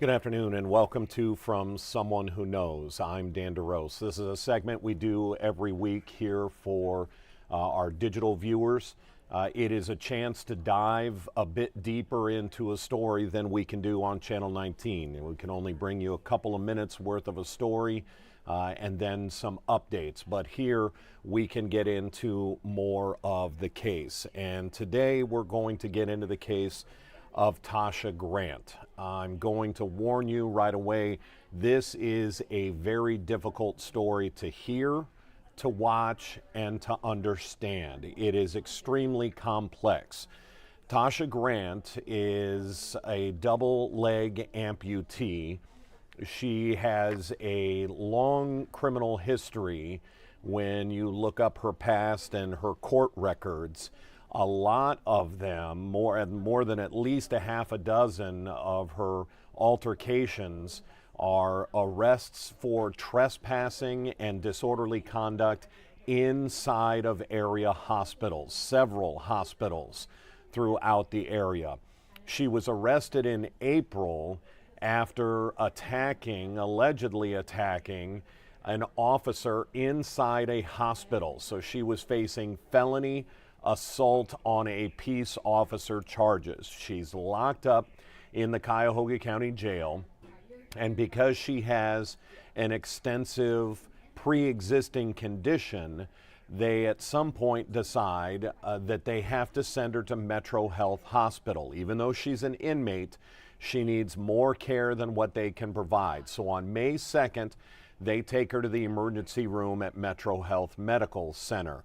Good afternoon and welcome to From Someone Who Knows. I'm Dan DeRose. This is a segment we do every week here for our digital viewers. It is a chance to dive a bit deeper into a story than we can do on Channel 19. We can only bring you a couple of minutes worth of a story and then some updates. But here we can get into more of the case. And today we're going to get into the case of Tasha Grant. I'm going to warn you right away, this is a very difficult story to hear, to watch, and to understand. It is extremely complex. Tasha Grant is a double leg amputee. She has a long criminal history when you look up her past and her court records. A lot of them, more than at least a half a dozen of her altercations, are arrests for trespassing and disorderly conduct inside of area hospitals, several hospitals throughout the area. She was arrested in April after allegedly attacking an officer inside a hospital. So she was facing felony assault on a peace officer charges. She's locked up in the Cuyahoga County Jail, and because she has an extensive pre-existing condition, they at some point decide that they have to send her to MetroHealth Hospital. Even though she's an inmate, she needs more care than what they can provide. So on May 2nd, they take her to the emergency room at MetroHealth Medical Center.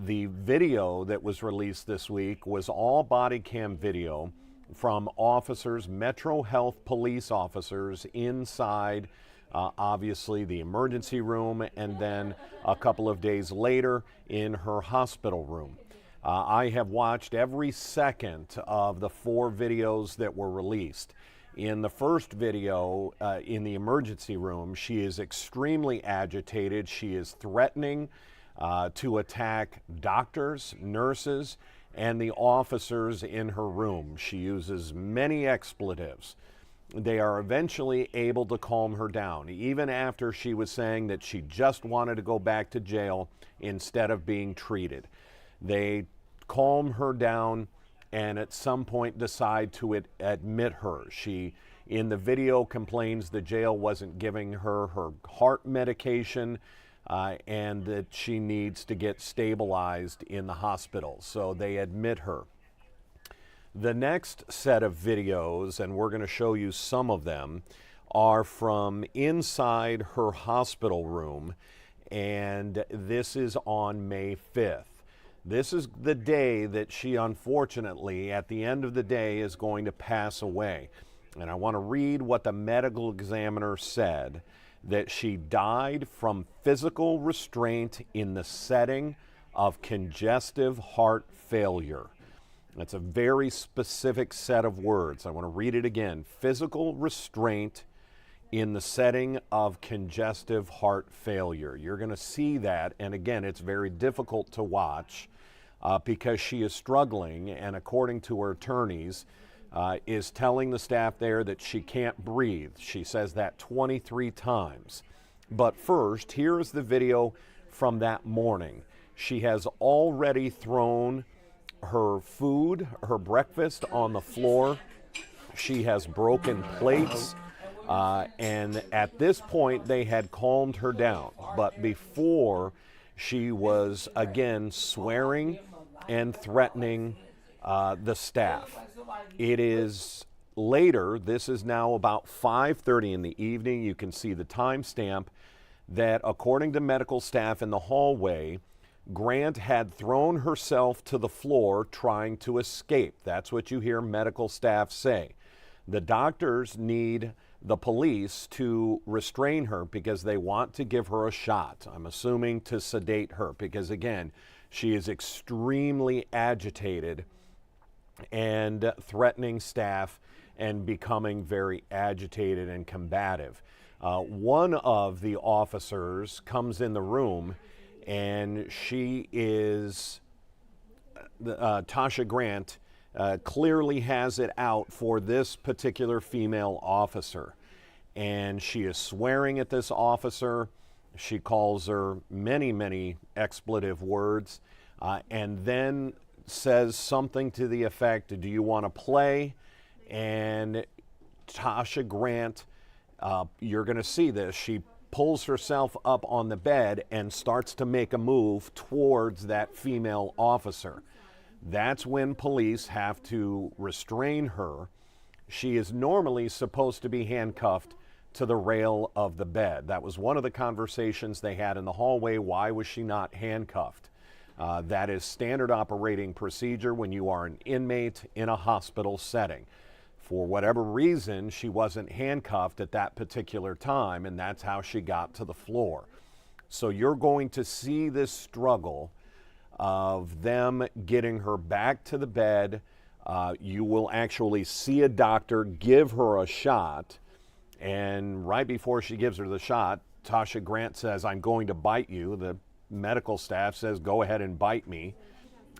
The video that was released this week was all body cam video from officers, MetroHealth police officers inside, obviously, the emergency room, and then a couple of days later in her hospital room. I have watched every second of the 4 videos that were released. In the first video, in the emergency room, she is extremely agitated. She is threatening to attack doctors, nurses, and the officers in her room. She uses many expletives. They are eventually able to calm her down, even after she was saying that she just wanted to go back to jail instead of being treated. They calm her down and at some point decide to admit her. She, in the video, complains the jail wasn't giving her her heart medication, and that she needs to get stabilized in the hospital. So they admit her. The next set of videos, and we're going to show you some of them, are from inside her hospital room, and this is on May 5th. This is the day that she, unfortunately, at the end of the day, is going to pass away. And I want to read what the medical examiner said, that she died from physical restraint in the setting of congestive heart failure. That's a very specific set of words. I want to read it again. Physical restraint in the setting of congestive heart failure. You're going to see that, and again, it's very difficult to watch because she is struggling, and according to her attorneys, is telling the staff there that she can't breathe. She says that 23 times. But first, here is the video from that morning. She has already thrown her food, her breakfast, on the floor. She has broken plates. And at this point, they had calmed her down. But before, she was again swearing and threatening the staff. It is later, this is now about 5:30 in the evening. You can see the timestamp that, according to medical staff in the hallway, Grant had thrown herself to the floor trying to escape. That's what you hear medical staff say. The doctors need the police to restrain her because they want to give her a shot. I'm assuming to sedate her because, again, she is extremely agitated and threatening staff and becoming very agitated and combative. One of the officers comes in the room, and she is, Tasha Grant clearly has it out for this particular female officer. And she is swearing at this officer. She calls her many, many expletive words, and then says something to the effect, "Do you want to play?" And Tasha Grant, you're going to see this, she pulls herself up on the bed and starts to make a move towards that female officer. That's when police have to restrain her. She is normally supposed to be handcuffed to the rail of the bed. That was one of the conversations they had in the hallway. Why was she not handcuffed? That is standard operating procedure when you are an inmate in a hospital setting. For whatever reason, she wasn't handcuffed at that particular time, and that's how she got to the floor. So you're going to see this struggle of them getting her back to the bed. You will actually see a doctor give her a shot. And right before she gives her the shot, Tasha Grant says, "I'm going to bite you." The medical staff says, "Go ahead and bite me,"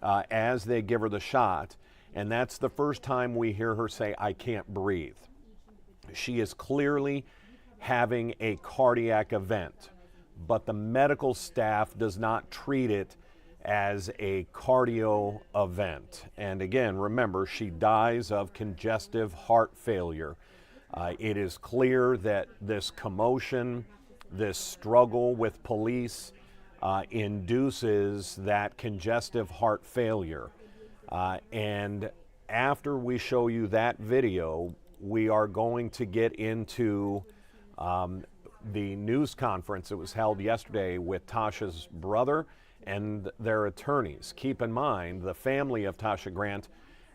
as they give her the shot. And that's the first time we hear her say, "I can't breathe." She is clearly having a cardiac event, but the medical staff does not treat it as a cardio event. And again, remember, she dies of congestive heart failure. It is clear that this commotion, this struggle with police induces that congestive heart failure. And after we show you that video, we are going to get into the news conference that was held yesterday with Tasha's brother and their attorneys. Keep in mind, the family of Tasha Grant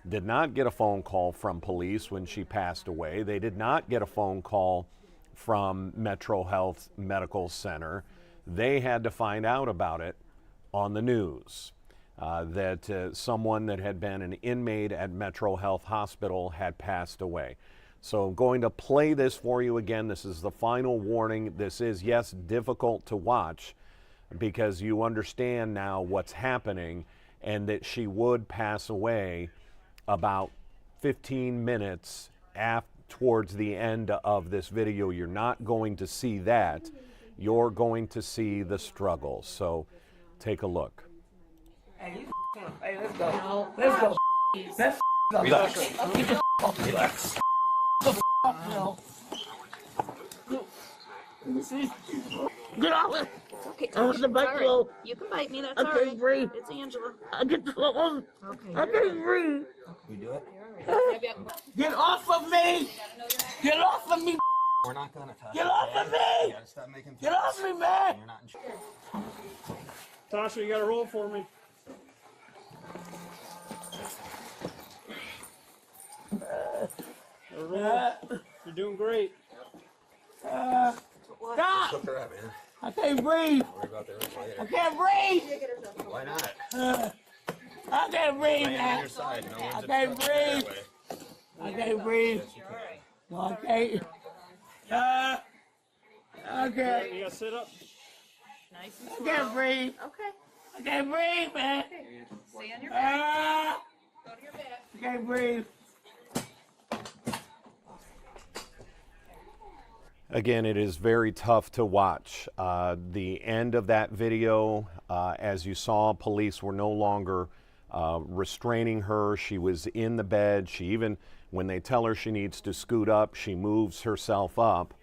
did not get a phone call from police when she passed away. They did not get a phone call from MetroHealth Medical Center. They had to find out about it on the news, that someone that had been an inmate at MetroHealth Hospital had passed away. So I'm going to play this for you again. This is the final warning. This is, yes, difficult to watch because you understand now what's happening and that she would pass away about 15 minutes towards the end of this video. You're not going to see that. You're going to see the struggle. So take a look. Hey, let's go. Let's go. Let's go. Relax. Relax. Get off it. Okay, I want the bite right. flow. You can bite me, that's I all can't right. breathe. It's Angela. I get the flow on. Okay. I can't breathe. We do it? Get off of me. Get off of me. We're not gonna touch. Get off of me. You gotta stop making Get off me, man. You're not in Tasha, you gotta roll for me. You're doing great. Stop. Hook her up, man. I can't breathe. Don't worry about the rest later. I can't breathe. Why not? I can't breathe, Laying on man. your side. No one's I can't obstructing the breathe. airway. I can't breathe. No, I can't. I can't. You gotta sit up. Nice and I slow. can't breathe. Okay. I can't breathe, man. Stay on your back. Go to your back. I can't breathe. Again, it is very tough to watch. The end of that video, as you saw, police were no longer restraining her. She was in the bed. She even, when they tell her she needs to scoot up, she moves herself up.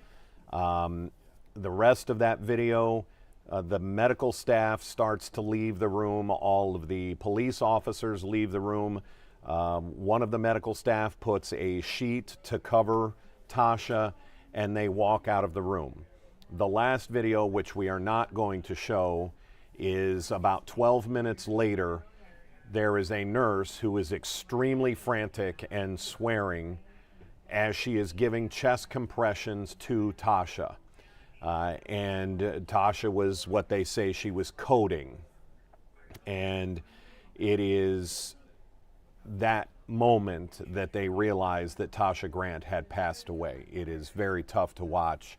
The rest of that video, the medical staff starts to leave the room. All of the police officers leave the room. One of the medical staff puts a sheet to cover Tasha, and they walk out of the room. The last video, which we are not going to show, is about 12 minutes later. There is a nurse who is extremely frantic and swearing as she is giving chest compressions to Tasha. And Tasha was what they say she was coding. And it is that moment that they realized that Tasha Grant had passed away. It is very tough to watch.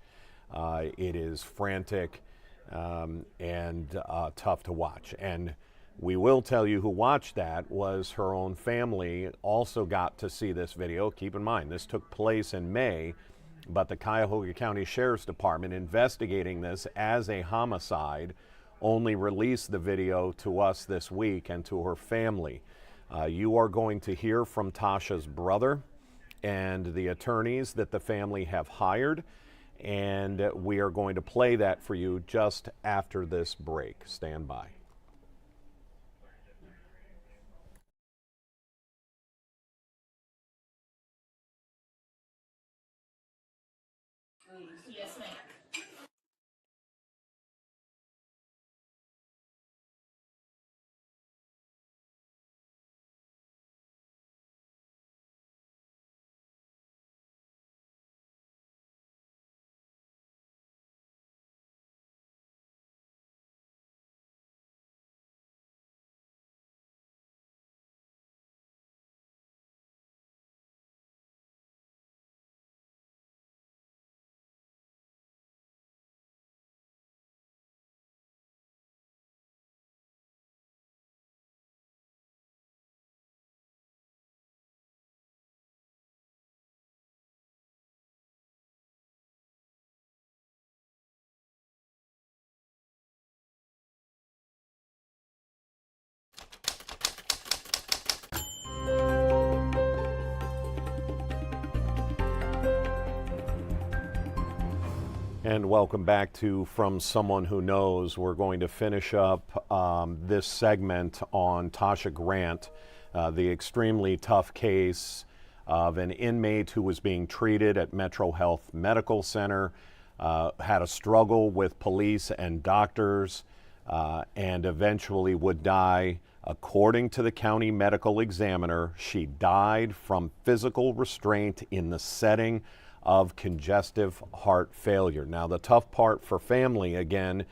It is frantic and tough to watch. And We will tell you who watched that was her own family also got to see this video. Keep in mind, this took place in May, but the Cuyahoga County Sheriff's Department investigating this as a homicide only released the video to us this week and to her family. You are going to hear from Tasha's brother and the attorneys that the family have hired, and we are going to play that for you just after this break. Stand by. Yes, ma'am. And welcome back to From Someone Who Knows. We're going to finish up this segment on Tasha Grant, the extremely tough case of an inmate who was being treated at MetroHealth Medical Center, had a struggle with police and doctors, and eventually would die. According to the county medical examiner, she died from physical restraint in the setting of congestive heart failure. Now, the tough part for family, again,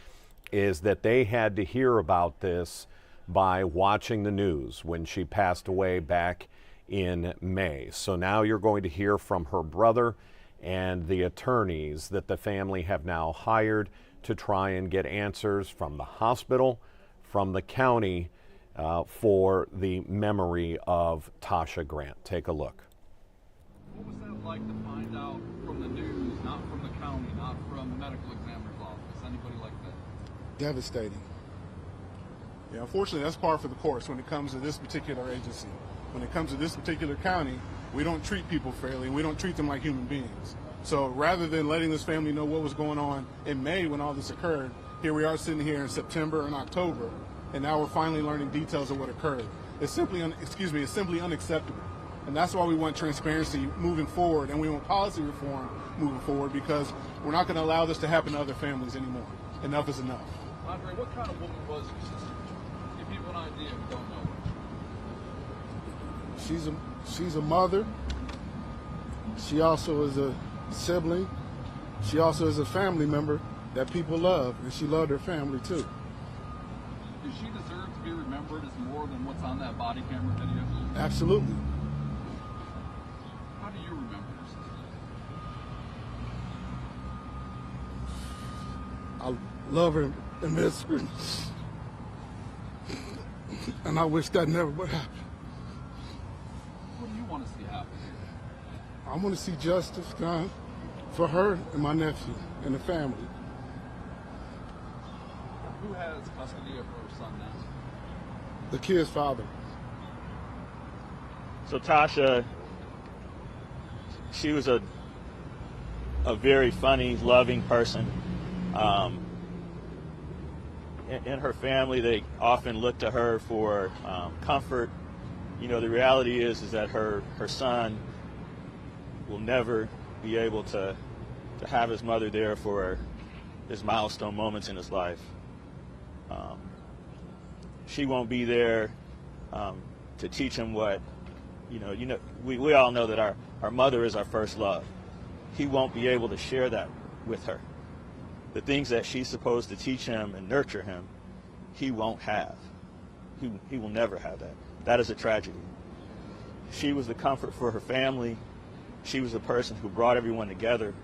is that they had to hear about this by watching the news when she passed away back in May. So now you're going to hear from her brother and the attorneys that the family have now hired to try and get answers from the hospital, from the county, for the memory of Tasha Grant. Take a look. What was that like to find out from the news, not from the county, not from the medical examiner's office, anybody like that? Devastating. Yeah, unfortunately, that's par for the course when it comes to this particular agency. When it comes to this particular county, we don't treat people fairly. We don't treat them like human beings. So rather than letting this family know what was going on in May when all this occurred, here we are sitting here in September and October, and now we're finally learning details of what occurred. It's simply, it's simply unacceptable. And that's why we want transparency moving forward, and we want policy reform moving forward, because we're not going to allow this to happen to other families anymore. Enough is enough. Andre, what kind of woman was your sister? Give people an idea if you don't know her. She's a mother. She also is a sibling. She also is a family member that people love, and she loved her family too. Does she deserve to be remembered as more than what's on that body camera video? Absolutely. How do you remember your sister? I love her and miss her. And I wish that never would happen. What do you want to see happen? I want to see justice done for her and my nephew and the family. Who has custody of her son now? The kid's father. So Tasha, she was a very funny, loving person. In her family, they often look to her for comfort. You know, the reality is that her son will never be able to have his mother there for his milestone moments in his life. She won't be there to teach him what, we all know that our mother is our first love. He won't be able to share that with her. The things that she's supposed to teach him and nurture him, he won't have. He will never have that. That is a tragedy. She was the comfort for her family. She was the person who brought everyone together,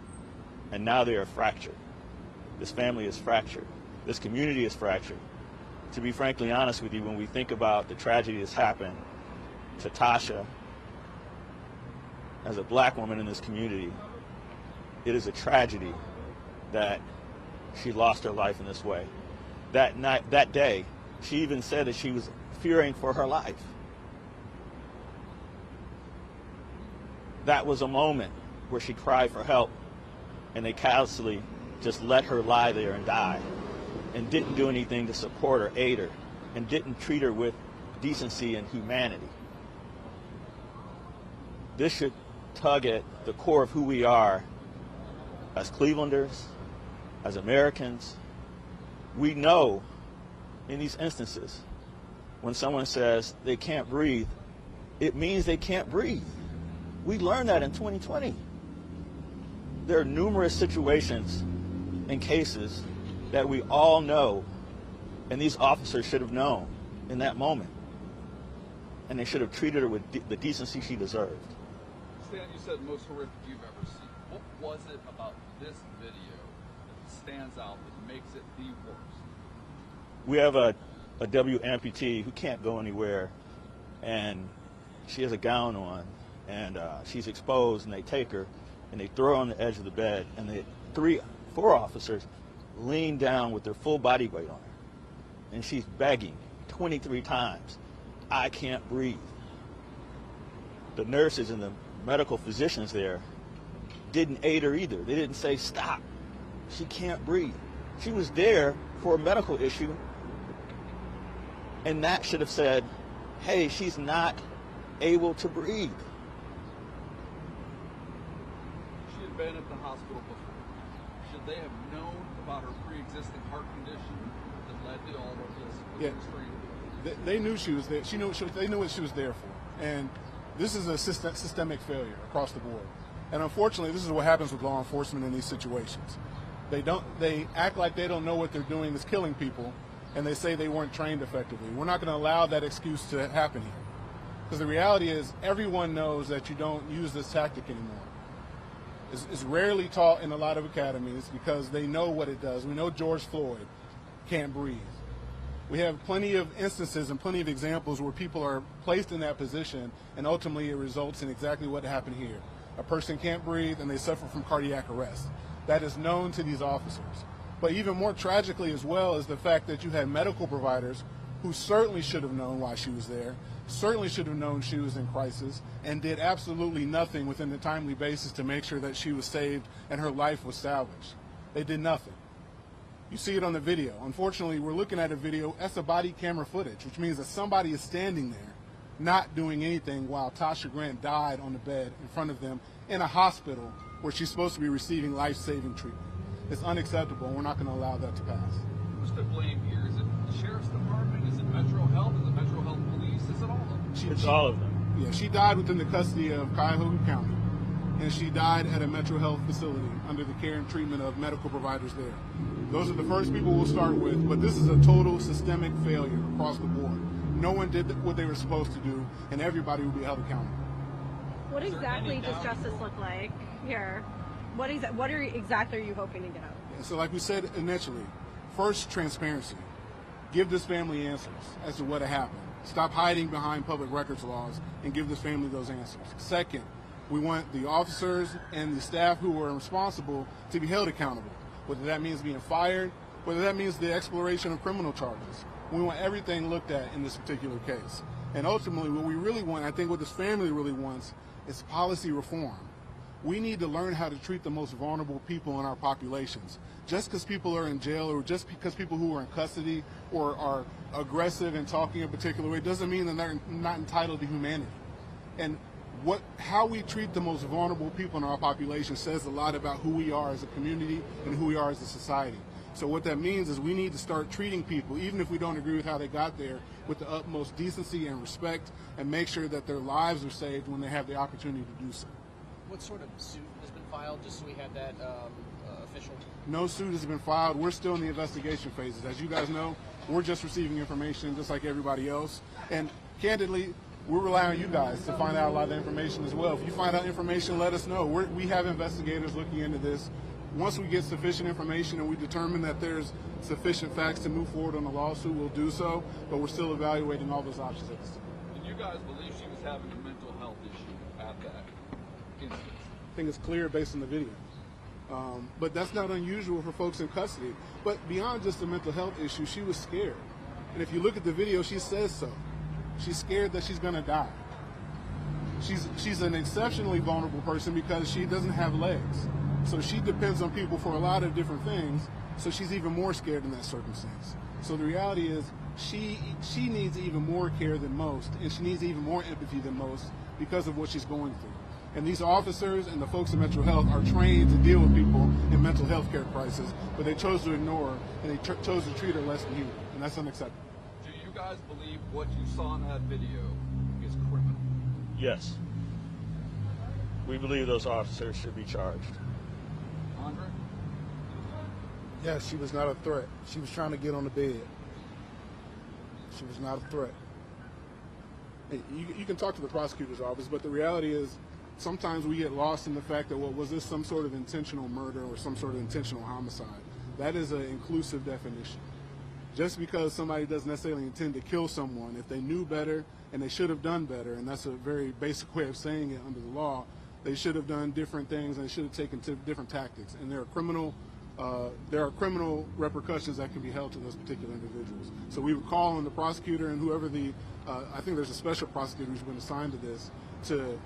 and now they are fractured. This family is fractured. This community is fractured. to be frankly honest with you, when we think about the tragedy that's happened to Tasha as a black woman in this community, it is a tragedy that she lost her life in this way. That night, that day, she even said that she was fearing for her life. That was a moment where she cried for help, and they callously just let her lie there and die, and didn't do anything to support her, aid her, and didn't treat her with decency and humanity. This should tug at the core of who we are as Clevelanders, as Americans. We know in these instances, when someone says they can't breathe, it means they can't breathe. We learned that in 2020. There are numerous situations and cases that we all know, and these officers should have known in that moment. And they should have treated her with the decency she deserved. Stan, you said most horrific you've ever seen. What was it about this video that stands out, that makes it the worst? We have a W amputee who can't go anywhere, and she has a gown on, and she's exposed, and they take her and they throw her on the edge of the bed, and the four officers lean down with their full body weight on her, and she's begging 23 times, "I can't breathe." The nurses and the medical physicians there didn't aid her either. They didn't say, "Stop, she can't breathe." She was there for a medical issue, and that should have said, "Hey, she's not able to breathe." She had been at the hospital before. Should they have known about her pre-existing heart condition that led to all of this? Yeah. They knew she was there. They knew what she was there for. And this is a systemic failure across the board. And unfortunately, this is what happens with law enforcement in these situations. They act like they don't know what they're doing is killing people, and they say they weren't trained effectively. We're not going to allow that excuse to happen here. Because the reality is, everyone knows that you don't use this tactic anymore. It's rarely taught in a lot of academies because they know what it does. We know George Floyd can't breathe. We have plenty of instances and plenty of examples where people are placed in that position, and ultimately it results in exactly what happened here. A person can't breathe and they suffer from cardiac arrest. That is known to these officers. But even more tragically as well is the fact that you had medical providers who certainly should have known why she was there, certainly should have known she was in crisis, and did absolutely nothing within the timely basis to make sure that she was saved and her life was salvaged. They did nothing. You see it on the video. Unfortunately, we're looking at a video, that's a body camera footage, which means that somebody is standing there not doing anything while Tasha Grant died on the bed in front of them in a hospital where she's supposed to be receiving life-saving treatment. It's unacceptable, and we're not going to allow that to pass. Who's to blame here? Is it the Sheriff's Department? Is it MetroHealth? Is it MetroHealth Police? Is it all of them? It's all of them. Yeah, she died within the custody of Cuyahoga County, and she died at a MetroHealth facility under the care and treatment of medical providers there. Those are the first people we'll start with, but this is a total systemic failure across the board. No one did what they were supposed to do, and everybody will be held accountable. What exactly does justice look like here? What exactly are you hoping to get out? Yeah, so like we said initially, first, transparency. Give this family answers as to what happened. Stop hiding behind public records laws and give this family those answers. Second, we want the officers and the staff who were responsible to be held accountable, whether that means being fired, whether that means the exploration of criminal charges. We want everything looked at in this particular case. And ultimately, what we really want, I think what this family really wants, is policy reform. We need to learn how to treat the most vulnerable people in our populations. Just because people are in jail or just because people who are in custody or are aggressive and talking a particular way doesn't mean that they're not entitled to humanity. And how we treat the most vulnerable people in our population says a lot about who we are as a community and who we are as a society. So what that means is we need to start treating people, even if we don't agree with how they got there, with the utmost decency and respect, and make sure that their lives are saved when they have the opportunity to do so. What sort of suit has been filed, just so we have that official? No suit has been filed. We're still in the investigation phases. As you guys know, we're just receiving information just like everybody else. And candidly, we're relying on you guys to find out a lot of the information as well. If you find out information, let us know. We have investigators looking into this. once we get sufficient information and we determine that there's sufficient facts to move forward on the lawsuit, we'll do so, but we're still evaluating all those options at this time. And you guys believe she was having a mental health issue at that instance? I think it's clear based on the video. But that's not unusual for folks in custody. But beyond just a mental health issue, she was scared. And if you look at the video, she says so. She's scared that she's going to die. She's an exceptionally vulnerable person because she doesn't have legs. So she depends on people for a lot of different things. So she's even more scared in that circumstance. So the reality is she needs even more care than most, and she needs even more empathy than most because of what she's going through. And these officers and the folks at MetroHealth are trained to deal with people in mental health care crisis, but they chose to ignore her, and they chose to treat her less than human, and that's unacceptable. Do you guys believe what you saw in that video is criminal? Yes. We believe those officers should be charged. Andre? Yes, she was not a threat. She was trying to get on the bed. She was not a threat. Hey, you can talk to the prosecutor's office, but the reality is sometimes we get lost in the fact that, well, was this some sort of intentional murder or some sort of intentional homicide? That is an inclusive definition. Just because somebody doesn't necessarily intend to kill someone, if they knew better and they should have done better, and that's a very basic way of saying it under the law, they should have done different things and they should have taken different tactics. And there are criminal repercussions that can be held to those particular individuals. So we would call on the prosecutor and whoever I think there's a special prosecutor who's been assigned to this, to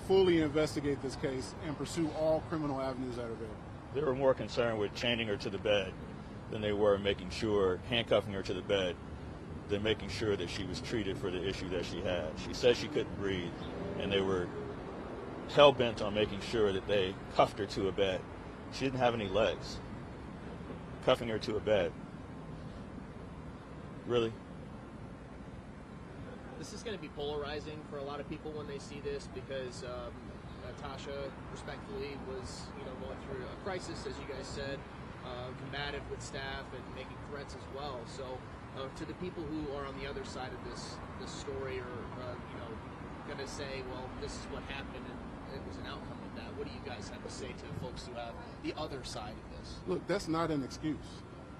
fully investigate this case and pursue all criminal avenues that are available. They were more concerned with chaining her to the bed than they were handcuffing her to the bed, than making sure that she was treated for the issue that she had. She said she couldn't breathe, and they were hell-bent on making sure that they cuffed her to a bed. She didn't have any legs. Cuffing her to a bed. Really? This is going to be polarizing for a lot of people when they see this because Tasha, respectfully, was going through a crisis, as you guys said, combative with staff and making threats as well. So to the people who are on the other side of this story or going to say, well, this is what happened and it was an outcome of that, what do you guys have to say to folks who have the other side of this? Look, that's not an excuse.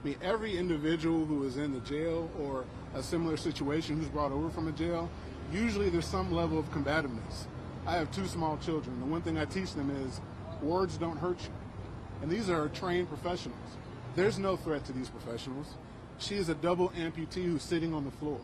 I mean, every individual who is in the jail or a similar situation who's brought over from a jail, usually there's some level of combativeness. I have 2 small children. The one thing I teach them is words don't hurt you. And these are trained professionals. There's no threat to these professionals. She is a double amputee who's sitting on the floor.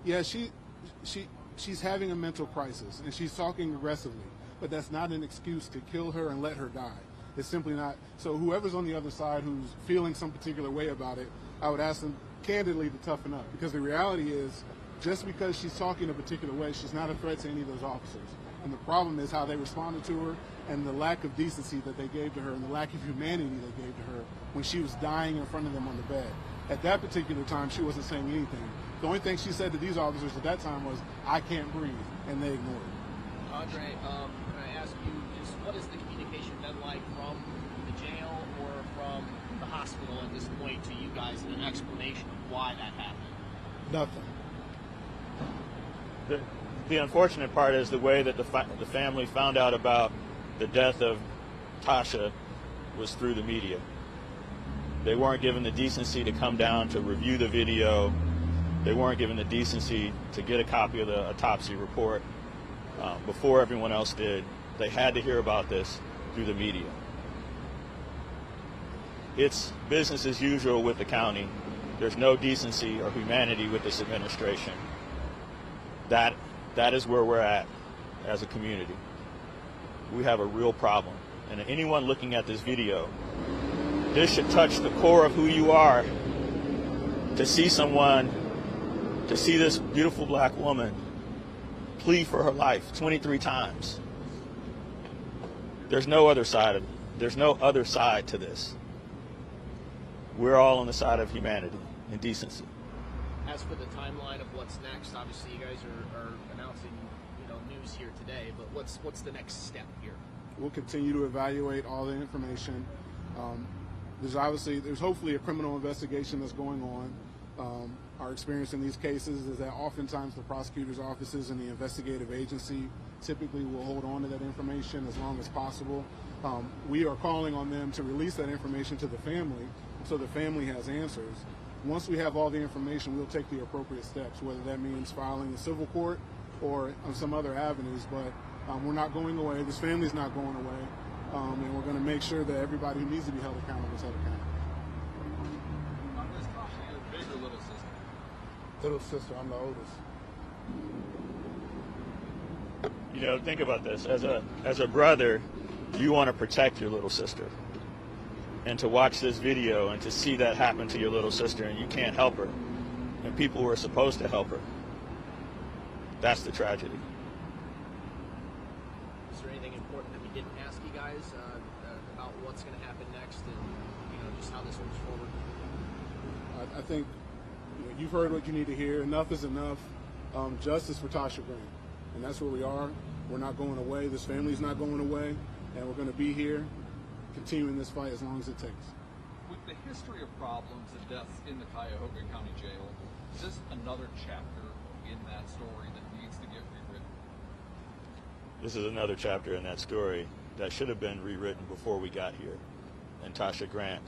Yeah, she's having a mental crisis and she's talking aggressively, but that's not an excuse to kill her and let her die. It's simply not. So whoever's on the other side who's feeling some particular way about it, I would ask them candidly to toughen up, because the reality is just because she's talking a particular way, she's not a threat to any of those officers. And the problem is how they responded to her and the lack of decency that they gave to her and the lack of humanity they gave to her when she was dying in front of them on the bed. At that particular time, she wasn't saying anything. The only thing she said to these officers at that time was, "I can't breathe," and they ignored it. Andre, can I ask you, just what has the communication been like from the jail or from the hospital at this point to you guys, and an explanation of why that happened? Nothing. The unfortunate part is the way that the family found out about the death of Tasha was through the media. They weren't given the decency to come down to review the video. They weren't given the decency to get a copy of the autopsy report before everyone else did. They had to hear about this through the media. It's business as usual with the county. There's no decency or humanity with this administration. That is where we're at as a community. We have a real problem. And anyone looking at this video, this should touch the core of who you are, to see this beautiful black woman plead for her life 23 times. There's no other side to this. We're all on the side of humanity and decency. As for the timeline of what's next, obviously you guys are announcing news here today, but what's the next step here? We'll continue to evaluate all the information. There's hopefully a criminal investigation that's going on. Our experience in these cases is that oftentimes the prosecutor's offices and the investigative agency typically will hold on to that information as long as possible. We are calling on them to release that information to the family so the family has answers. Once we have all the information, we'll take the appropriate steps, whether that means filing in civil court or on some other avenues. But we're not going away. This family's not going away. And we're going to make sure that everybody who needs to be held accountable is held accountable. Is Tasha your big or little sister? Little sister, I'm the oldest. You know, think about this. As a brother, you want to protect your little sister. And to watch this video and to see that happen to your little sister and you can't help her, and people who are supposed to help her, that's the tragedy. Is there anything important that we didn't ask you guys about what's going to happen next and just how this moves forward? I think you've heard what you need to hear. Enough is enough. Justice for Tasha Grant. And that's where we are. We're not going away. This family's not going away. And we're going to be here, continuing this fight as long as it takes. With the history of problems and deaths in the Cuyahoga County Jail, is this another chapter in that story that needs to get rewritten? This is another chapter in that story that should have been rewritten before we got here. And Tasha Grant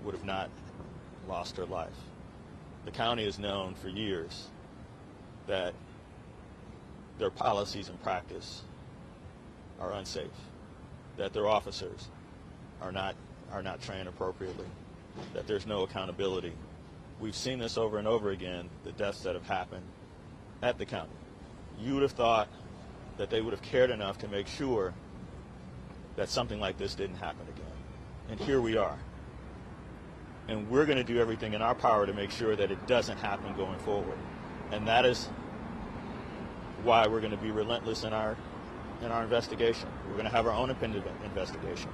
would have not lost her life. The county has known for years that their policies and practice are unsafe, that their officers are not trained appropriately, that there's no accountability. We've seen this over and over again, the deaths that have happened at the county. You would have thought that they would have cared enough to make sure that something like this didn't happen again. And here we are. And we're going to do everything in our power to make sure that it doesn't happen going forward. And that is why we're going to be relentless in our investigation. We're going to have our own independent investigation.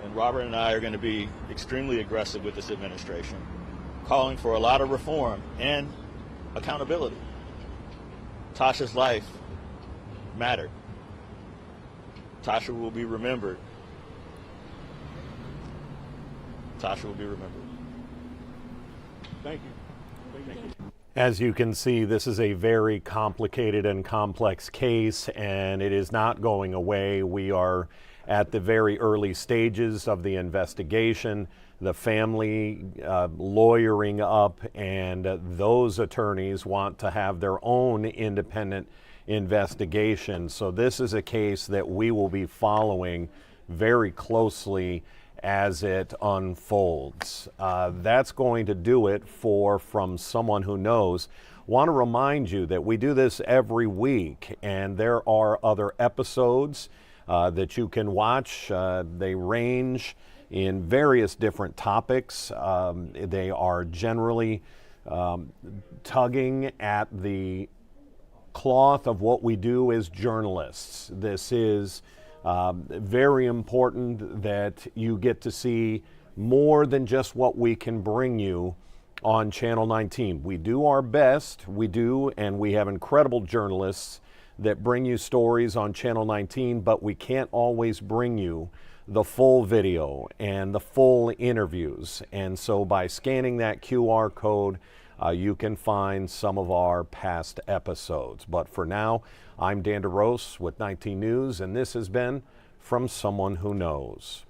And Robert and I are going to be extremely aggressive with this administration, calling for a lot of reform and accountability. Tasha's life mattered. Tasha will be remembered. Tasha will be remembered. Thank you. Thank you. As you can see, this is a very complicated and complex case, and it is not going away. We are at the very early stages of the investigation. The family lawyering up, and those attorneys want to have their own independent investigation. So this is a case that we will be following very closely as it unfolds. That's going to do it for From Someone Who Knows. Want to remind you that we do this every week, and there are other episodes that you can watch. They range in various different topics. They are generally tugging at the cloth of what we do as journalists. This is very important that you get to see more than just what we can bring you on Channel 19. We do our best, we do, and we have incredible journalists that bring you stories on Channel 19, but we can't always bring you the full video and the full interviews. And so by scanning that QR code, you can find some of our past episodes. But for now, I'm Dan DeRose with 19 News, and this has been From Someone Who Knows.